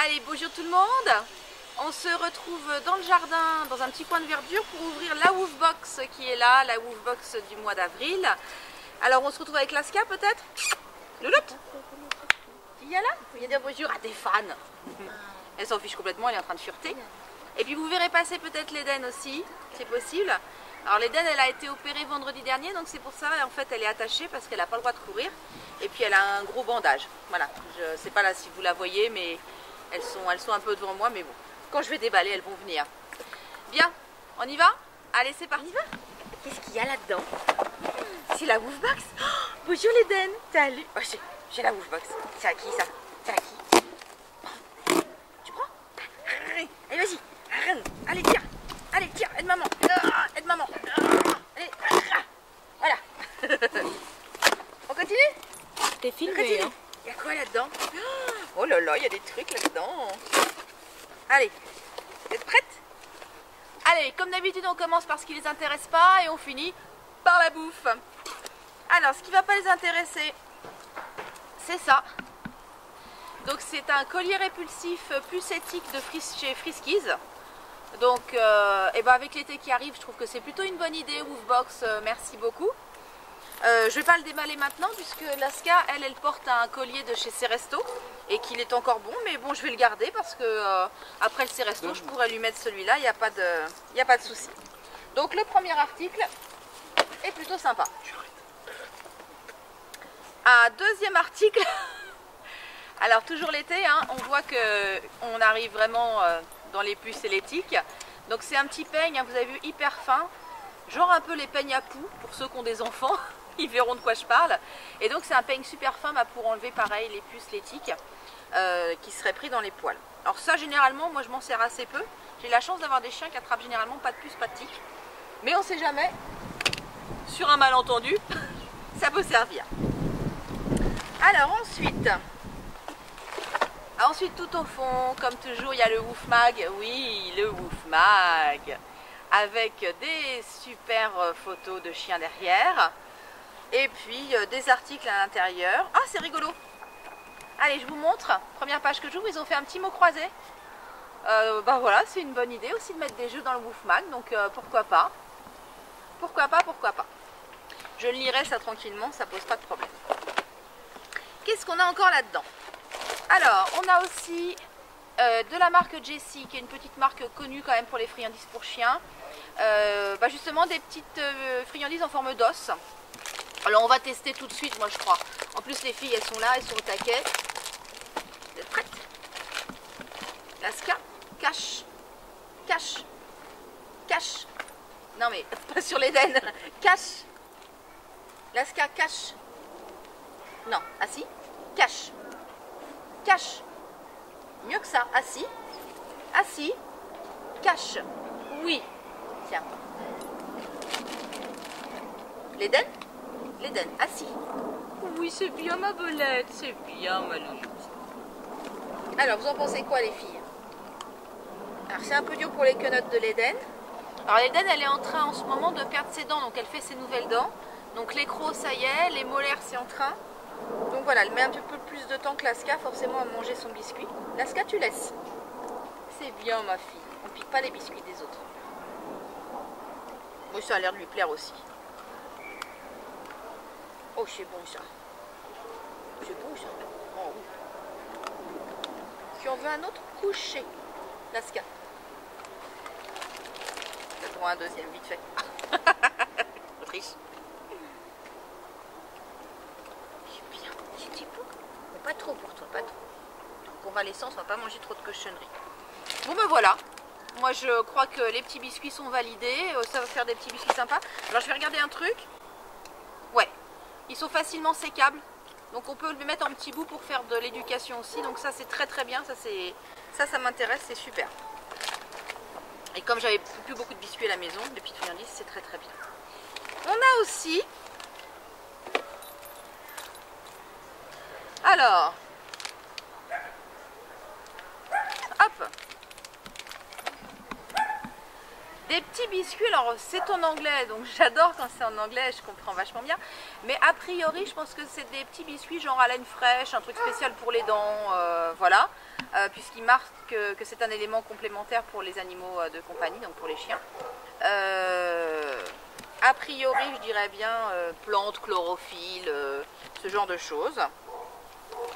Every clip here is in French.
Allez, bonjour tout le monde. On se retrouve dans le jardin, dans un petit coin de verdure pour ouvrir la Woofbox qui est là, la Woofbox du mois d'avril. Alors on se retrouve avec Laska peut-être. Louloute, tu y es là? Il y a dire bonjour à des fans. Elle s'en fiche complètement, elle est en train de fureter. Et puis vous verrez passer peut-être l'Eden aussi, c'est possible. Alors l'Eden elle a été opérée vendredi dernier, donc c'est pour ça en fait elle est attachée parce qu'elle n'a pas le droit de courir. Et puis elle a un gros bandage. Voilà, je ne sais pas là si vous la voyez, mais elles sont un peu devant moi, mais bon. Quand je vais déballer, elles vont venir. Bien, on y va? Allez, c'est parti. Qu'est-ce qu'il y a là-dedans? C'est la Woofbox. Oh, bonjour l'Eden. Salut. Oh, j'ai la Woofbox. C'est à qui ça? C'est à qui? Tu prends? Allez, vas-y. Allez, tiens. Allez, tiens, aide maman. Aide maman. Allez. Voilà. On continue? T'es filmé, hein? Il y a quoi là-dedans? Oh là là, il y a des trucs là-dedans. Allez, vous êtes prêtes? Allez, comme d'habitude, on commence par ce qui les intéresse pas et on finit par la bouffe. Alors, ce qui va pas les intéresser, c'est ça. Donc, c'est un collier répulsif plus éthique de chez Friskies. Donc, et ben avec l'été qui arrive, je trouve que c'est plutôt une bonne idée. Woofbox, merci beaucoup. Je vais pas le déballer maintenant puisque Laska, elle porte un collier de chez Ceresto et qu'il est encore bon, mais bon, je vais le garder parce que après le Ceresto, je pourrais lui mettre celui-là, il n'y a pas de souci. Donc le premier article est plutôt sympa. Un deuxième article, alors toujours l'été, hein, on voit que on arrive vraiment dans les puces et l'éthique. Donc c'est un petit peigne, hein, vous avez vu, hyper fin, genre un peu les peignes à poux pour ceux qui ont des enfants. Ils verront de quoi je parle. Et donc c'est un peigne super fin pour enlever pareil les puces, les tiques qui seraient pris dans les poils. Alors ça généralement moi je m'en sers assez peu. J'ai la chance d'avoir des chiens qui attrapent généralement pas de puces, pas de tiques. Mais on sait jamais, sur un malentendu, ça peut servir. Alors ensuite tout au fond, comme toujours, il y a le Woofmag. Oui, le Woofmag. Avec des super photos de chiens derrière. Et puis des articles à l'intérieur. Ah, c'est rigolo. Allez, je vous montre. Première page que j'ouvre, ils ont fait un petit mot croisé. Bah voilà, c'est une bonne idée aussi de mettre des jeux dans le Woofmag. Donc pourquoi pas. Pourquoi pas. Je le lirai ça tranquillement, ça pose pas de problème. Qu'est-ce qu'on a encore là-dedans? Alors, on a aussi de la marque Jessie, qui est une petite marque connue quand même pour les friandises pour chiens. Bah justement, des petites friandises en forme d'os. Alors on va tester tout de suite, moi je crois. En plus les filles elles sont là, elles sont au taquet. Vous êtes prêtes? Laska, cache. Non mais pas sur l'Eden. Cache. Laska, cache. Non, assis. Cache. Mieux que ça, assis. Cache. Oui. Tiens. L'Eden, assis. Oui, c'est bien ma belette, c'est bien ma louloute. Alors, vous en pensez quoi les filles? Alors, c'est un peu dur pour les quenottes de l'Eden. Alors, l'Eden, elle est en train en ce moment de perdre ses dents, donc elle fait ses nouvelles dents. Donc, les crocs, ça y est, les molaires, c'est en train. Donc voilà, elle met un petit peu plus de temps que Laska, forcément, à manger son biscuit. Laska, tu laisses. C'est bien ma fille, on pique pas les biscuits des autres. Oui, ça a l'air de lui plaire aussi. Oh, c'est bon ça. Oh oui. Tu en veux un autre? Couché. Laska. Peut-être un deuxième, vite fait. Autriche. C'est bien. C'est petit peu. Mais pas trop pour toi, pas trop. Convalescence, on va pas manger trop de cochonneries. Bon ben voilà. Moi je crois que les petits biscuits sont validés. Ça va faire des petits biscuits sympas. Alors je vais regarder un truc. Ouais. Ils sont facilement sécables, donc on peut les mettre en petits bouts pour faire de l'éducation aussi, donc ça c'est très très bien, ça m'intéresse, c'est super. Et comme j'avais plus beaucoup de biscuits à la maison, de petites friandises, c'est très très bien. On a aussi, alors, hop, Des petits biscuits, alors c'est en anglais, donc j'adore quand c'est en anglais, je comprends vachement bien. Mais a priori, je pense que c'est des petits biscuits genre à laine fraîche, un truc spécial pour les dents, voilà. Puisqu'il marque que c'est un élément complémentaire pour les animaux de compagnie, donc pour les chiens. A priori, je dirais bien plantes, chlorophylle, ce genre de choses.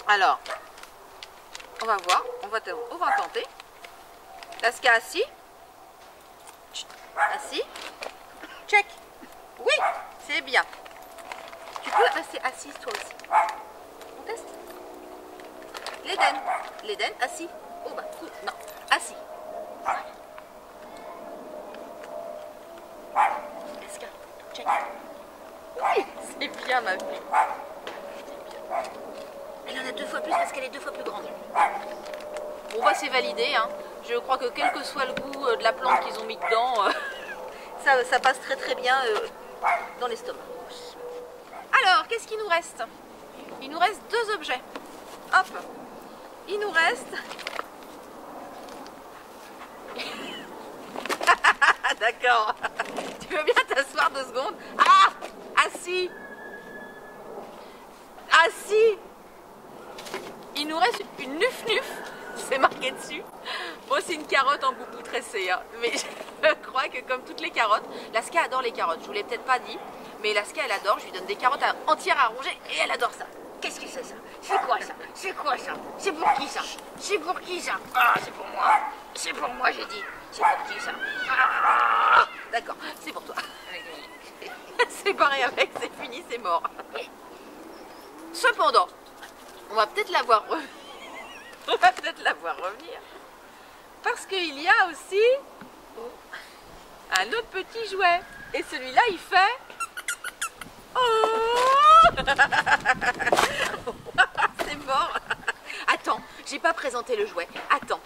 Alors, on va voir, on va tenter. Laska assis. Assis. Check. Oui, c'est bien. Tu peux rester assise toi aussi. On teste. L'Eden, assis. Oh bah, cool. Non, assis. Voilà. Laska, check. Oui, c'est bien ma fille. C'est bien. Elle en a 2 fois plus parce qu'elle est 2 fois plus grande. Bon bah c'est validé, hein. Je crois que quel que soit le goût de la plante qu'ils ont mis dedans, ça passe très très bien dans l'estomac. Alors, qu'est-ce qu'il nous reste? Il nous reste 2 objets. Hop, il nous reste... D'accord. Tu veux bien t'asseoir 2 secondes? Ah, assis. Assis. Il nous reste une nuf-nuf. C'est marqué dessus. Bon, c'est une carotte en boubou tressé, hein. Mais je crois que comme toutes les carottes, Laska adore les carottes. Je vous l'ai peut-être pas dit, mais Laska elle adore. Je lui donne des carottes entières à ronger et elle adore ça. Qu'est-ce que c'est ça? C'est quoi ça? C'est quoi ça? C'est pour qui ça? C'est pour qui ça? Ah, c'est pour moi. C'est pour moi, j'ai dit. C'est pour qui ça? Ah, d'accord, c'est pour toi. C'est pareil avec, c'est fini, c'est mort. Cependant, on va peut-être la voir revenir. On va peut-être la voir revenir. Parce qu'il y a aussi un autre petit jouet. Et celui-là, il fait... Oh c'est mort. Attends, j'ai pas présenté le jouet. Attends.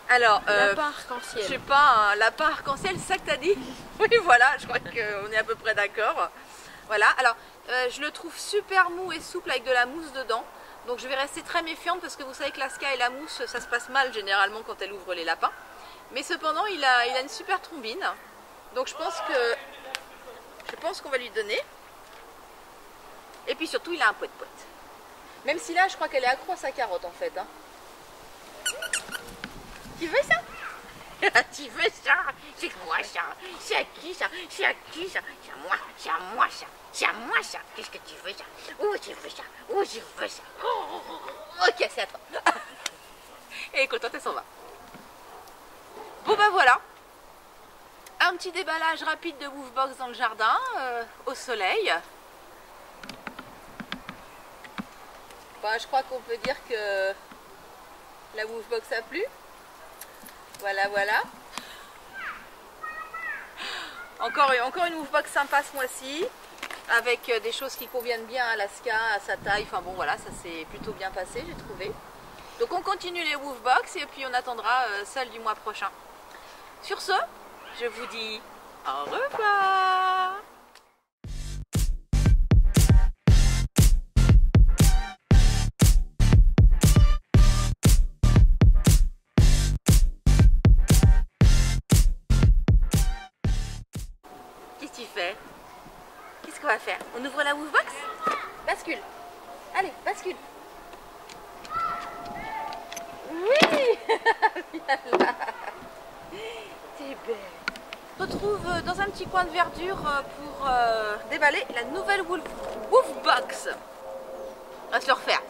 Alors, lapin arc-en-ciel. Je sais pas, un lapin arc-en-ciel, c'est ça que t'as dit? Oui, voilà, je crois qu'on est à peu près d'accord. Voilà, alors, je le trouve super mou et souple avec de la mousse dedans. Donc je vais rester très méfiante parce que vous savez que Laska et la mousse, ça se passe mal généralement quand elle ouvre les lapins. Mais cependant, il a une super trombine. Donc je pense qu'on va lui donner. Et puis surtout, il a un poète-poète. Même si là, je crois qu'elle est accro à sa carotte en fait. Hein. Tu veux ça? Tu veux ça? C'est quoi ça? C'est à qui ça? C'est à qui ça? C'est à moi, c'est à moi ça. C'est à moi ça. Qu'est-ce que tu veux ça? Oh, tu veux ça? Oh, je veux ça. Ok, c'est à toi. Elle est contente, elle s'en va. Bon ben voilà. Un petit déballage rapide de Woofbox dans le jardin, au soleil. Ben, je crois qu'on peut dire que la Woofbox a plu. Voilà, voilà. Encore une Woofbox sympa ce mois-ci, avec des choses qui conviennent bien à Laska, à sa taille. Enfin bon, voilà, ça s'est plutôt bien passé, j'ai trouvé. Donc on continue les Woofbox et puis on attendra celle du mois prochain. Sur ce, je vous dis au revoir. Qu'est-ce que tu fais? Qu'est-ce qu'on va faire? On ouvre la Woofbox? Bascule. Allez, bascule. Oui. Viens là. T'es belle. On se retrouve dans un petit coin de verdure pour déballer la nouvelle Woofbox. On va se le refaire.